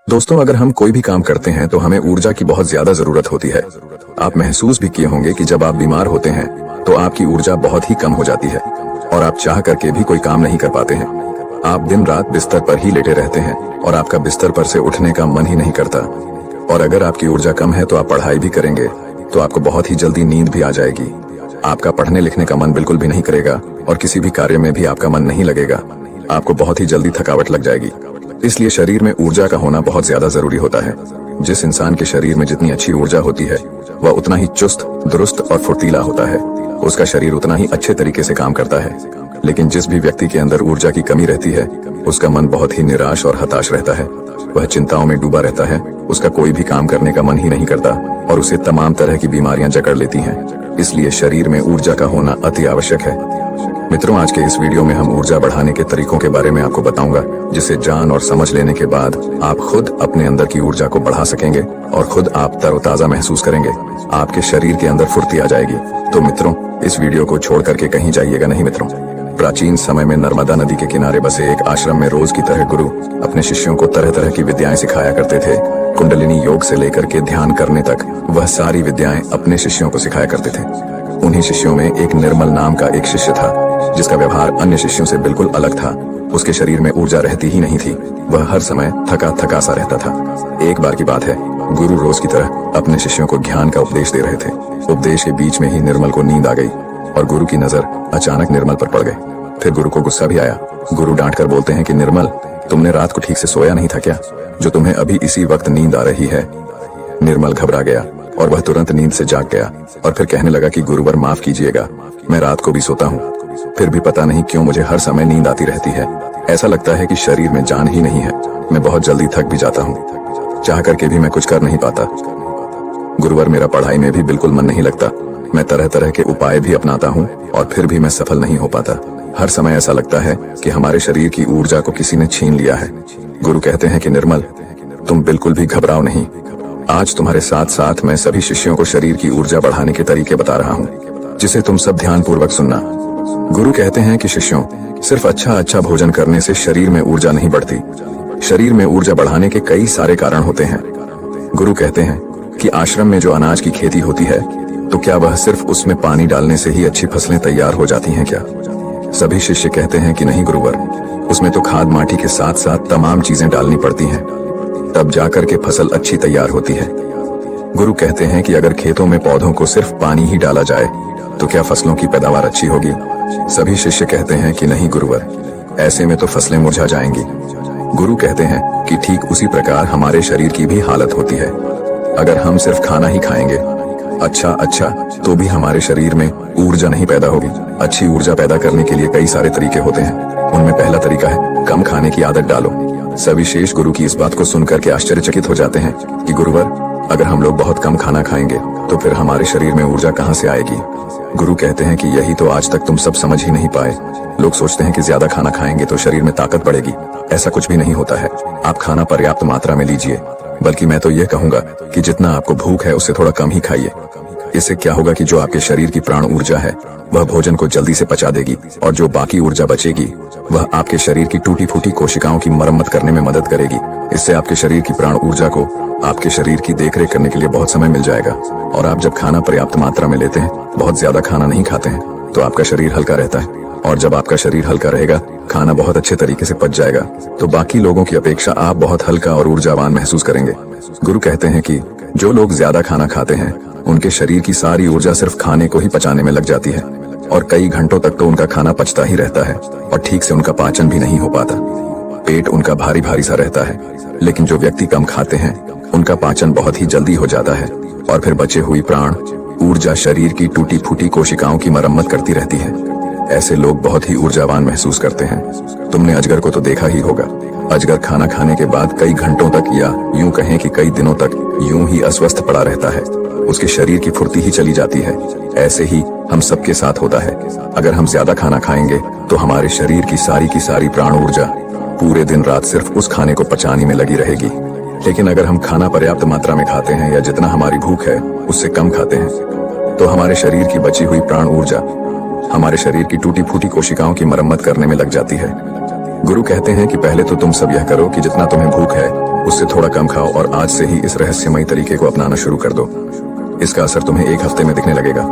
दोस्तों, अगर हम कोई भी काम करते हैं तो हमें ऊर्जा की बहुत ज्यादा जरूरत होती है। आप महसूस भी किए होंगे कि जब आप बीमार होते हैं तो आपकी ऊर्जा बहुत ही कम हो जाती है और आप चाह करके भी कोई काम नहीं कर पाते हैं। आप दिन रात बिस्तर पर ही लेटे रहते हैं और आपका बिस्तर पर से उठने का मन ही नहीं करता। और अगर आपकी ऊर्जा कम है तो आप पढ़ाई भी करेंगे तो आपको बहुत ही जल्दी नींद भी आ जाएगी। आपका पढ़ने लिखने का मन बिल्कुल भी नहीं करेगा और किसी भी कार्य में भी आपका मन नहीं लगेगा। आपको बहुत ही जल्दी थकावट लग जाएगी। इसलिए शरीर में ऊर्जा का होना बहुत ज्यादा जरूरी होता है। जिस इंसान के शरीर में जितनी अच्छी ऊर्जा होती है वह उतना ही चुस्त, दुरुस्त और फुर्तीला होता है। उसका शरीर उतना ही अच्छे तरीके से काम करता है। लेकिन जिस भी व्यक्ति के अंदर ऊर्जा की कमी रहती है उसका मन बहुत ही निराश और हताश रहता है। वह चिंताओं में डूबा रहता है। उसका कोई भी काम करने का मन ही नहीं करता और उसे तमाम तरह की बीमारियां जकड़ लेती हैं। इसलिए शरीर में ऊर्जा का होना अति आवश्यक है। मित्रों, आज के इस वीडियो में हम ऊर्जा बढ़ाने के तरीकों के बारे में आपको बताऊंगा, जिसे जान और समझ लेने के बाद आप खुद अपने अंदर की ऊर्जा को बढ़ा सकेंगे और खुद आप तरोताजा महसूस करेंगे। आपके शरीर के अंदर फुर्ती आ जाएगी। तो मित्रों, इस वीडियो को छोड़ करके कहीं जाइएगा नहीं। मित्रों, प्राचीन समय में नर्मदा नदी के किनारे बसे एक आश्रम में रोज की तरह गुरु अपने शिष्यों को तरह तरह की विद्याएं सिखाया करते थे। कुंडलिनी योग से लेकर के ध्यान करने तक वह सारी विद्याएं अपने शिष्यों को सिखाया करते थे। उन्हीं शिष्यों में एक निर्मल नाम का एक शिष्य था जिसका व्यवहार अन्य शिष्यों से बिल्कुल अलग था। उसके शरीर में ऊर्जा रहती ही नहीं थी। वह हर समय थका थका सा रहता था। एक बार की बात है, गुरु रोज की तरह अपने शिष्यों को ज्ञान का उपदेश दे रहे थे। उपदेश के बीच में ही निर्मल को नींद आ गई और गुरु की नजर अचानक निर्मल पर पड़ गई। फिर गुरु को गुस्सा भी आया। गुरु डांट कर बोलते हैं कि निर्मल, तुमने रात को ठीक से सोया नहीं था क्या, जो तुम्हें अभी इसी वक्त नींद आ रही है। निर्मल घबरा गया और वह तुरंत नींद से जाग गया और फिर कहने लगा कि गुरुवर माफ कीजिएगा, मैं रात को भी सोता हूँ, फिर भी पता नहीं क्यों मुझे हर समय नींद आती रहती है। ऐसा लगता है कि शरीर में जान ही नहीं है। मैं बहुत जल्दी थक भी जाता हूँ। चाह करके भी मैं कुछ कर नहीं पाता। गुरुवर, मेरा पढ़ाई में भी बिल्कुल मन नहीं लगता। मैं तरह तरह के उपाय भी अपनाता हूँ और फिर भी मैं सफल नहीं हो पाता। हर समय ऐसा लगता है कि हमारे शरीर की ऊर्जा को किसी ने छीन लिया है। गुरु कहते हैं कि निर्मल, तुम बिल्कुल भी घबराओ नहीं। आज तुम्हारे साथ साथ मैं सभी शिष्यों को शरीर की ऊर्जा बढ़ाने के तरीके बता रहा हूँ, जिसे तुम सब ध्यान पूर्वक सुनना। गुरु कहते हैं कि शिष्यों, सिर्फ अच्छा भोजन करने से शरीर में ऊर्जा नहीं बढ़ती। शरीर में ऊर्जा बढ़ाने के कई सारे कारण होते हैं। गुरु कहते हैं कि आश्रम में जो अनाज की खेती होती है तो क्या वह सिर्फ उसमें पानी डालने से ही अच्छी फसलें तैयार हो जाती हैं क्या? सभी शिष्य कहते हैं कि नहीं गुरुवर, उसमें तो खाद माटी के साथ साथ तमाम चीजें डालनी पड़ती हैं, तब जाकर के फसल अच्छी तैयार होती है। गुरु कहते हैं कि अगर खेतों में पौधों को सिर्फ पानी ही डाला जाए तो क्या फसलों की पैदावार अच्छी होगी? सभी शिष्य कहते हैं कि नहीं गुरुवर, ऐसे में तो फसलें मुरझा जाएंगी। गुरु कहते हैं कि ठीक उसी प्रकार हमारे शरीर की भी हालत होती है। अगर हम सिर्फ खाना ही खाएंगे अच्छा तो भी हमारे शरीर में ऊर्जा नहीं पैदा होगी। अच्छी ऊर्जा पैदा करने के लिए कई सारे तरीके होते हैं। उनमें पहला तरीका है कम खाने की आदत डालो। सभी शेष गुरु की इस बात को सुनकर के आश्चर्यचकित हो जाते हैं कि गुरुवर, अगर हम लोग बहुत कम खाना खाएंगे तो फिर हमारे शरीर में ऊर्जा कहाँ से आएगी? गुरु कहते हैं कि यही तो आज तक तुम सब समझ ही नहीं पाए। लोग सोचते हैं कि ज्यादा खाना खाएंगे तो शरीर में ताकत बढ़ेगी। ऐसा कुछ भी नहीं होता है। आप खाना पर्याप्त मात्रा में लीजिए, बल्कि मैं तो यह कहूंगा कि जितना आपको भूख है उससे थोड़ा कम ही खाइए। इससे क्या होगा कि जो आपके शरीर की प्राण ऊर्जा है वह भोजन को जल्दी से पचा देगी और जो बाकी ऊर्जा बचेगी वह आपके शरीर की टूटी फूटी कोशिकाओं की मरम्मत करने में मदद करेगी। इससे आपके शरीर की प्राण ऊर्जा को आपके शरीर की देखरेख करने के लिए बहुत समय मिल जाएगा। और आप जब खाना पर्याप्त मात्रा में लेते हैं, बहुत ज्यादा खाना नहीं खाते हैं, तो आपका शरीर हल्का रहता है। और जब आपका शरीर हल्का रहेगा, खाना बहुत अच्छे तरीके से पच जाएगा, तो बाकी लोगों की अपेक्षा आप बहुत हल्का और ऊर्जावान महसूस करेंगे। गुरु कहते हैं कि जो लोग ज्यादा खाना खाते हैं उनके शरीर की सारी ऊर्जा सिर्फ खाने को ही पचाने में लग जाती है और कई घंटों तक तो उनका खाना पचता ही रहता है और ठीक से उनका पाचन भी नहीं हो पाता। पेट उनका भारी भारी सा रहता है। लेकिन जो व्यक्ति कम खाते हैं उनका पाचन बहुत ही जल्दी हो जाता है और फिर बचे हुई प्राण ऊर्जा शरीर की टूटी फूटी कोशिकाओं की मरम्मत करती रहती है। ऐसे लोग बहुत ही ऊर्जावान महसूस करते हैं। तुमने अजगर को तो देखा ही होगा। अजगर खाना खाने के बाद कई घंटों तक या यूं कहें कि कई दिनों तक यूं ही अस्वस्थ पड़ा रहता है। उसके शरीर की फुर्ती ही चली जाती है। ऐसे ही हम सबके साथ होता है। अगर हम ज्यादा खाना खाएंगे तो हमारे शरीर की सारी प्राण ऊर्जा पूरे दिन रात सिर्फ उस खाने को पचाने में लगी रहेगी। लेकिन अगर हम खाना पर्याप्त मात्रा में खाते हैं या जितना हमारी भूख है उससे कम खाते हैं तो हमारे शरीर की बची हुई प्राण ऊर्जा हमारे शरीर की टूटी फूटी कोशिकाओं की मरम्मत करने में लग जाती है। गुरु कहते हैं कि पहले तो तुम सब यह करो कि जितना तुम्हें भूख है उससे थोड़ा कम खाओ और आज से ही इस रहस्यमयी तरीके को अपनाना शुरू कर दो। इसका असर तुम्हें एक हफ्ते में दिखने लगेगा।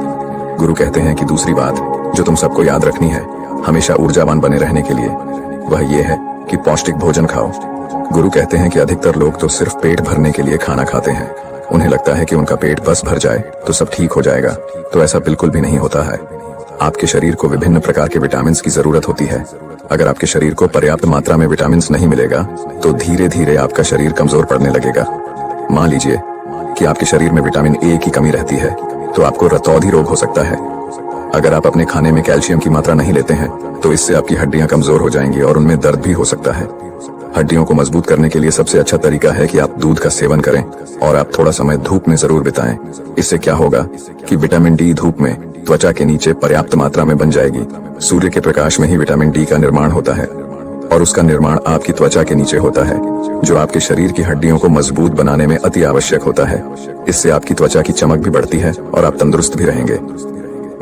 गुरु कहते हैं कि दूसरी बात जो तुम सबको याद रखनी है हमेशा ऊर्जावान बने रहने के लिए, वह ये है कि पौष्टिक भोजन खाओ। गुरु कहते हैं कि अधिकतर लोग तो सिर्फ पेट भरने के लिए खाना खाते हैं। उन्हें लगता है कि उनका पेट बस भर जाए तो सब ठीक हो जाएगा, तो ऐसा बिल्कुल भी नहीं होता है। आपके शरीर को विभिन्न प्रकार के विटामिन की जरूरत होती है। अगर आपके शरीर को पर्याप्त मात्रा में विटामिन नहीं मिलेगा तो धीरे धीरे आपका शरीर कमजोर पड़ने लगेगा। मान लीजिए कि आपके शरीर में विटामिन ए की कमी रहती है तो आपको रतौंधी रोग हो सकता है। अगर आप अपने खाने में कैल्शियम की मात्रा नहीं लेते हैं तो इससे आपकी हड्डियां कमजोर हो जाएंगी और उनमें दर्द भी हो सकता है। हड्डियों को मजबूत करने के लिए सबसे अच्छा तरीका है कि आप दूध का सेवन करें और आप थोड़ा समय धूप में जरूर बिताएं। इससे क्या होगा कि विटामिन डी धूप में त्वचा के नीचे पर्याप्त मात्रा में बन जाएगी। सूर्य के प्रकाश में ही विटामिन डी का निर्माण होता है और उसका निर्माण आपकी त्वचा के नीचे होता है, जो आपके शरीर की हड्डियों को मजबूत बनाने में अति आवश्यक होता है। इससे आपकी त्वचा की चमक भी बढ़ती है और आप तंदुरुस्त भी रहेंगे।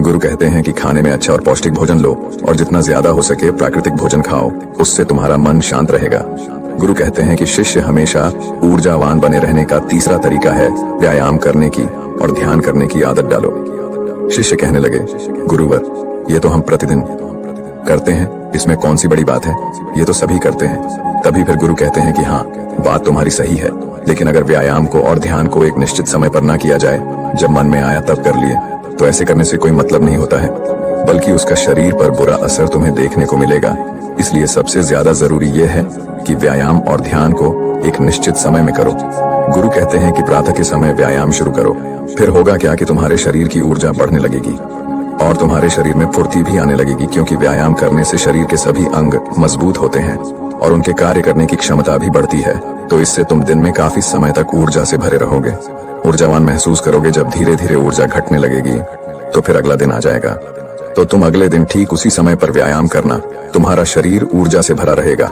गुरु कहते हैं कि खाने में अच्छा और पौष्टिक भोजन लो और जितना ज्यादा हो सके प्राकृतिक भोजन खाओ, उससे तुम्हारा मन शांत रहेगा। गुरु कहते हैं कि शिष्य हमेशा ऊर्जावान बने रहने का तीसरा तरीका है व्यायाम करने की और ध्यान करने की आदत डालो। शिष्य कहने लगे, गुरुवर, ये तो हम प्रतिदिन करते हैं, इसमें कौन सी बड़ी बात है, ये तो सभी करते हैं। तभी फिर गुरु कहते हैं कि हाँ, बात तुम्हारी सही है, लेकिन अगर व्यायाम को और ध्यान को एक निश्चित समय पर ना किया जाए, जब मन में आया तब कर लिए, तो ऐसे करने से कोई मतलब नहीं होता है, बल्कि उसका शरीर पर बुरा असर तुम्हें देखने को मिलेगा। इसलिए सबसे ज्यादा जरूरी यह है कि व्यायाम और ध्यान को एक निश्चित समय में करो। गुरु कहते हैं कि प्रातः के समय व्यायाम शुरू करो, फिर होगा क्या कि तुम्हारे शरीर की ऊर्जा बढ़ने लगेगी और तुम्हारे शरीर में फुर्ती भी आने लगेगी, क्योंकि व्यायाम करने से शरीर के सभी अंग मजबूत होते हैं और उनके कार्य करने की क्षमता भी बढ़ती है। तो इससे तुम दिन में काफी समय तक ऊर्जा से भरे रहोगे। ऊर्जावान महसूस करोगे। जब धीरे धीरे ऊर्जा घटने लगेगी तो फिर अगला दिन आ जाएगा, तो तुम अगले दिन ठीक उसी समय पर व्यायाम करना, तुम्हारा शरीर ऊर्जा से भरा रहेगा।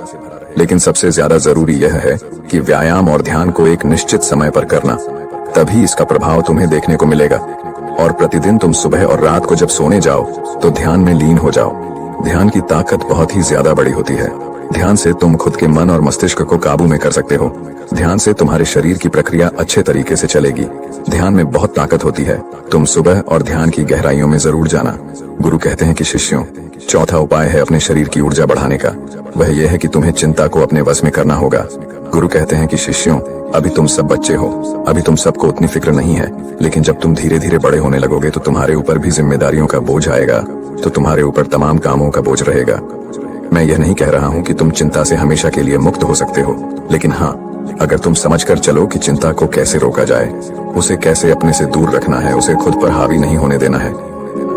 लेकिन सबसे ज्यादा जरूरी यह है कि व्यायाम और ध्यान को एक निश्चित समय पर करना, तभी इसका प्रभाव तुम्हें देखने को मिलेगा। और प्रतिदिन तुम सुबह और रात को जब सोने जाओ तो ध्यान में लीन हो जाओ। ध्यान की ताकत बहुत ही ज्यादा बड़ी होती है। ध्यान से तुम खुद के मन और मस्तिष्क को काबू में कर सकते हो। ध्यान से तुम्हारे शरीर की प्रक्रिया अच्छे तरीके से चलेगी। ध्यान में बहुत ताकत होती है। तुम सुबह और ध्यान की गहराइयों में जरूर जाना। गुरु कहते हैं कि शिष्यों, चौथा उपाय है अपने शरीर की ऊर्जा बढ़ाने का। वह यह है कि तुम्हें चिंता को अपने वश में करना होगा। गुरु कहते हैं कि शिष्यों, अभी तुम सब बच्चे हो, अभी तुम सबको उतनी फिक्र नहीं है, लेकिन जब तुम धीरे धीरे बड़े होने लगोगे तो तुम्हारे ऊपर भी जिम्मेदारियों का बोझ आएगा, तो तुम्हारे ऊपर तमाम कामों का बोझ रहेगा। मैं यह नहीं कह रहा हूँ कि तुम चिंता से हमेशा के लिए मुक्त हो सकते हो, लेकिन हाँ, अगर तुम समझकर चलो कि चिंता को कैसे रोका जाए, उसे कैसे अपने से दूर रखना है, उसे खुद पर हावी नहीं होने देना है,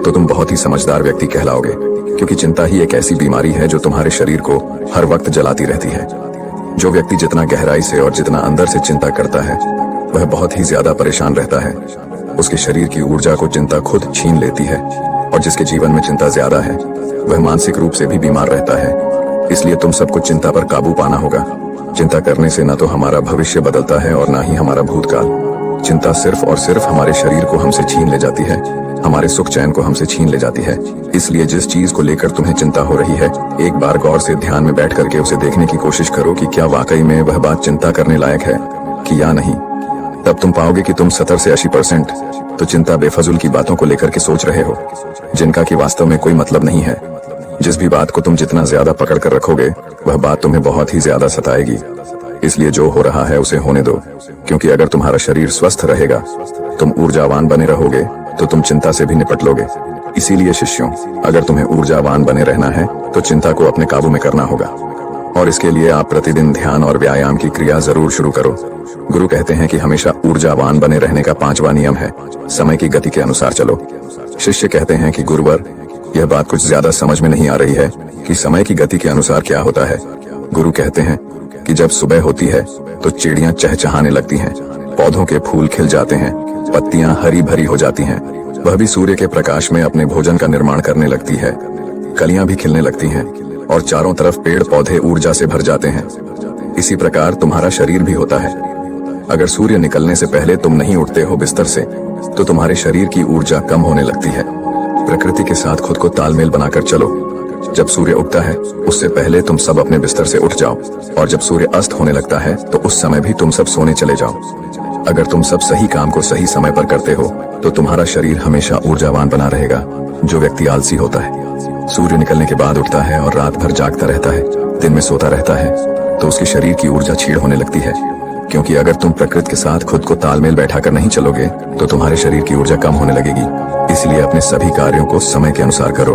तो तुम बहुत ही समझदार व्यक्ति कहलाओगे। क्योंकि चिंता ही एक ऐसी बीमारी है जो तुम्हारे शरीर को हर वक्त जलाती रहती है। जो व्यक्ति जितना गहराई से और जितना अंदर से चिंता करता है, वह बहुत ही ज्यादा परेशान रहता है। उसके शरीर की ऊर्जा को चिंता खुद छीन लेती है, और जिसके जीवन में चिंता ज्यादा है वह मानसिक रूप से भी बीमार रहता है। इसलिए तुम सबको चिंता पर काबू पाना होगा। चिंता करने से न तो हमारा भविष्य बदलता है और न ही हमारा भूतकाल। चिंता सिर्फ और सिर्फ हमारे शरीर को हमसे छीन ले जाती है, हमारे सुख चैन को हमसे छीन ले जाती है। इसलिए जिस चीज को लेकर तुम्हें चिंता हो रही है, एक बार गौर से ध्यान में बैठ करके उसे देखने की कोशिश करो कि क्या वाकई में वह बात चिंता करने लायक है कि या नहीं। तब तुम पाओगे कि तुम 70 से 80% तो चिंता बेफजूल की बातों को लेकर के सोच रहे हो, जिनका कि वास्तव में कोई मतलब नहीं है। जिस भी बात को तुम जितना ज्यादा पकड़ कर रखोगे, वह बात तुम्हें बहुत ही ज्यादा सताएगी। इसलिए जो हो रहा है उसे होने दो, क्योंकि अगर तुम्हारा शरीर स्वस्थ रहेगा, तुम ऊर्जावान बने रहोगे, तो तुम चिंता से भी निपट लोगे। इसीलिए शिष्यों, अगर तुम्हें ऊर्जावान बने रहना है तो चिंता को अपने काबू में करना होगा, और इसके लिए आप प्रतिदिन ध्यान और व्यायाम की क्रिया जरूर शुरू करो। गुरु कहते हैं कि हमेशा ऊर्जावान बने रहने का 5वां नियम है, समय की गति के अनुसार चलो। शिष्य कहते हैं कि गुरुवर, यह बात कुछ ज्यादा समझ में नहीं आ रही है कि समय की गति के अनुसार क्या होता है। गुरु कहते हैं कि जब सुबह होती है तो चिड़ियां चहचहाने लगती हैं, पौधों के फूल खिल जाते हैं, पत्तियां हरी भरी हो जाती हैं, वह भी सूर्य के प्रकाश में अपने भोजन का निर्माण करने लगती है, कलियां भी खिलने लगती हैं और चारों तरफ पेड़ पौधे ऊर्जा से भर जाते हैं। इसी प्रकार तुम्हारा शरीर भी होता है। अगर सूर्य निकलने से पहले तुम नहीं उठते हो बिस्तर से, तो तुम्हारे शरीर की ऊर्जा कम होने लगती है। प्रकृति के साथ खुद को तालमेल बनाकर चलो। जब सूर्य उगता है उससे पहले तुम सब अपने बिस्तर से उठ जाओ, और जब सूर्य अस्त होने लगता है तो उस समय भी तुम सब सोने चले जाओ। अगर तुम सब सही काम को सही समय पर करते हो तो तुम्हारा शरीर हमेशा ऊर्जावान बना रहेगा। जो व्यक्ति आलसी होता है, सूर्य निकलने के बाद उठता है और रात भर जागता रहता है, दिन में सोता रहता है, तो उसके शरीर की ऊर्जा क्षीण होने लगती है। क्योंकि अगर तुम प्रकृति के साथ खुद को तालमेल बैठाकर नहीं चलोगे तो तुम्हारे शरीर की ऊर्जा कम होने लगेगी। इसलिए अपने सभी कार्यों को समय के अनुसार करो।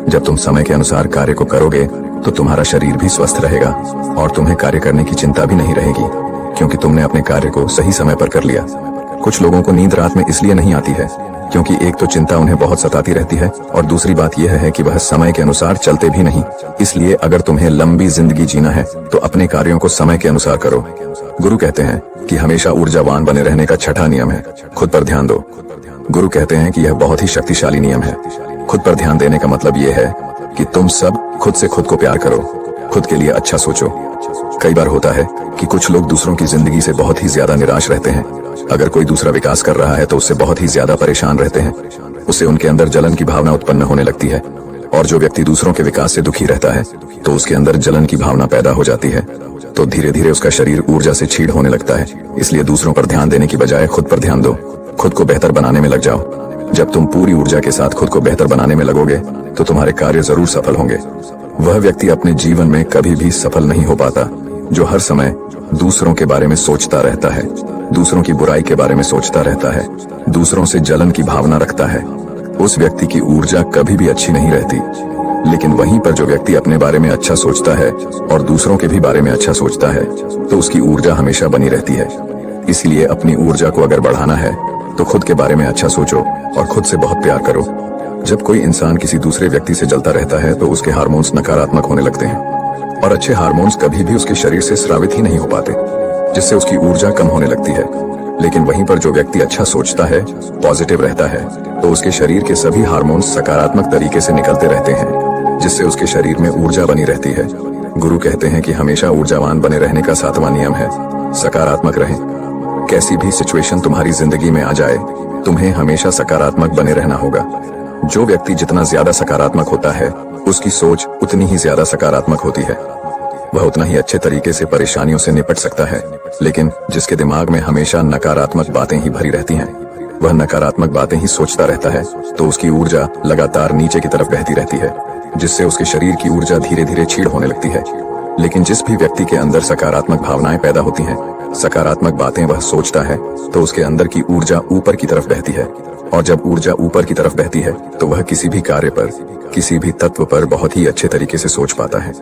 जब तुम समय के अनुसार कार्य को करोगे तो तुम्हारा शरीर भी स्वस्थ रहेगा और तुम्हें कार्य करने की चिंता भी नहीं रहेगी, क्योंकि तुमने अपने कार्य को सही समय पर कर लिया। कुछ लोगों को नींद रात में इसलिए नहीं आती है क्योंकि एक तो चिंता उन्हें बहुत सताती रहती है और दूसरी बात यह है कि वह समय के अनुसार चलते भी नहीं। इसलिए अगर तुम्हें लंबी जिंदगी जीना है तो अपने कार्यों को समय के अनुसार करो। गुरु कहते हैं कि हमेशा ऊर्जावान बने रहने का छठा नियम है, खुद पर ध्यान दो। गुरु कहते हैं कि यह बहुत ही शक्तिशाली नियम है। खुद पर ध्यान देने का मतलब यह है कि तुम सब खुद से खुद को प्यार करो, खुद के लिए अच्छा सोचो। कई बार होता है कि कुछ लोग दूसरों की जिंदगी से बहुत ही ज्यादा निराश रहते हैं। अगर कोई दूसरा विकास कर रहा है तो उससे बहुत ही ज्यादा परेशान रहते हैं। उससे उनके अंदर जलन की भावना उत्पन्न होने लगती है, और जो व्यक्ति दूसरों के विकास से दुखी रहता है तो उसके अंदर जलन की भावना पैदा हो जाती है। तो धीरे धीरे उसका शरीर ऊर्जा से क्षीण होने लगता है। इसलिए दूसरों पर ध्यान देने की बजाय खुद पर ध्यान दो, खुद को बेहतर बनाने में लग जाओ। जब तुम पूरी ऊर्जा के साथ खुद को बेहतर बनाने में लगोगे तो तुम्हारे कार्य जरूर सफल होंगे। वह व्यक्ति अपने जीवन में कभी भी सफल नहीं हो पाता जो हर समय दूसरों के बारे में सोचता रहता है, दूसरों की बुराई के बारे में सोचता रहता है, दूसरों से जलन की भावना रखता है। उस व्यक्ति की ऊर्जा कभी भी अच्छी नहीं रहती। लेकिन वहीं पर जो व्यक्ति अपने बारे में अच्छा सोचता है और दूसरों के भी बारे में अच्छा सोचता है तो उसकी ऊर्जा हमेशा बनी रहती है। इसलिए अपनी ऊर्जा को अगर बढ़ाना है तो खुद के बारे में अच्छा सोचो और खुद से बहुत प्यार करो। जब कोई इंसान किसी दूसरे व्यक्ति से जलता रहता है तो उसके हार्मोन्स नकारात्मक होने लगते हैं, और अच्छे हार्मोन्स कभी भी उसके शरीर से स्रावित ही नहीं हो पाते, जिससे उसकी ऊर्जा कम होने लगती है। लेकिन वहीं पर जो व्यक्ति अच्छा सोचता है, पॉजिटिव रहता है, तो उसके शरीर के सभी हार्मोन्स सकारात्मक तरीके से निकलते रहते हैं, जिससे उसके शरीर में ऊर्जा बनी रहती है। गुरु कहते हैं कि हमेशा ऊर्जावान बने रहने का 7वां नियम है, सकारात्मक रहें। कैसी भी सिचुएशन तुम्हारी जिंदगी में आ जाए, तुम्हें हमेशा सकारात्मक बने रहना होगा। जो व्यक्ति जितना ज्यादा सकारात्मक होता है उसकी सोच उतनी ही ज्यादा सकारात्मक होती है। वह उतना ही अच्छे तरीके से परेशानियों से निपट सकता है। लेकिन जिसके दिमाग में हमेशा नकारात्मक बातें ही भरी रहती हैं, वह नकारात्मक बातें ही सोचता रहता है, तो उसकी ऊर्जा लगातार नीचे की तरफ बहती रहती है, जिससे उसके शरीर की ऊर्जा धीरे धीरे क्षीण होने लगती है। लेकिन जिस भी व्यक्ति के अंदर सकारात्मक भावनाएं पैदा होती हैं, सकारात्मक बातें वह सोचता है, तो उसके अंदर की ऊर्जा ऊपर की तरफ बहती है। और जब ऊर्जा ऊपर की तरफ बहती है तो वह किसी भी कार्य पर, किसी भी तत्व पर बहुत ही अच्छे तरीके से सोच पाता है।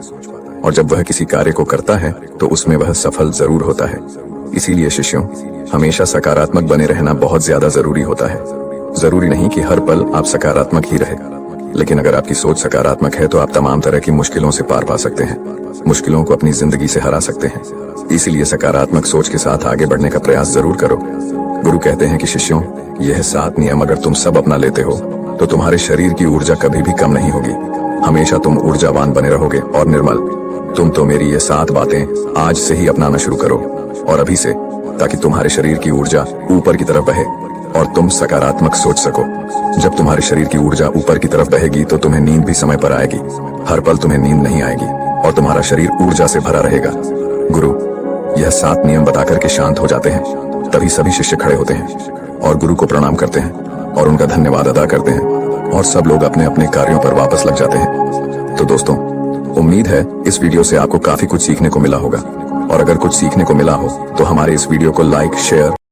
और जब वह किसी कार्य को करता है तो उसमें वह सफल जरूर होता है। इसीलिए शिष्यों, हमेशा सकारात्मक बने रहना बहुत ज्यादा जरूरी होता है। जरूरी नहीं कि हर पल आप सकारात्मक ही रहे, लेकिन अगर आपकी सोच सकारात्मक है तो आप तमाम तरह की मुश्किलों से पार पा सकते हैं, मुश्किलों को अपनी जिंदगी से हरा सकते हैं। इसीलिए सकारात्मक सोच के साथ आगे बढ़ने का प्रयास जरूर करो। गुरु कहते हैं कि शिष्यों, यह 7 नियम अगर तुम सब अपना लेते हो तो तुम्हारे शरीर की ऊर्जा कभी भी कम नहीं होगी। हमेशा तुम ऊर्जावान बने रहोगे और निर्मल। तुम तो मेरी ये 7 बातें आज से ही अपनाना शुरू करो, और अभी से, ताकि तुम्हारे शरीर की ऊर्जा ऊपर की तरफ बहे और तुम सकारात्मक सोच सको। जब तुम्हारे शरीर की ऊर्जा ऊपर की तरफ बहेगी तो तुम्हें नींद भी समय पर आएगी। हर पल तुम्हें नींद नहीं आएगी और तुम्हारा शरीर ऊर्जा से भरा रहेगा। गुरु यह 7 नियम बताकर के शांत हो जाते हैं। तभी सभी शिष्य खड़े होते हैं और गुरु को प्रणाम करते हैं और उनका धन्यवाद अदा करते हैं, और सब लोग अपने अपने कार्यों पर वापस लग जाते हैं। तो दोस्तों, उम्मीद है इस वीडियो से आपको काफी कुछ सीखने को मिला होगा, और अगर कुछ सीखने को मिला हो तो हमारे इस वीडियो को लाइक, शेयर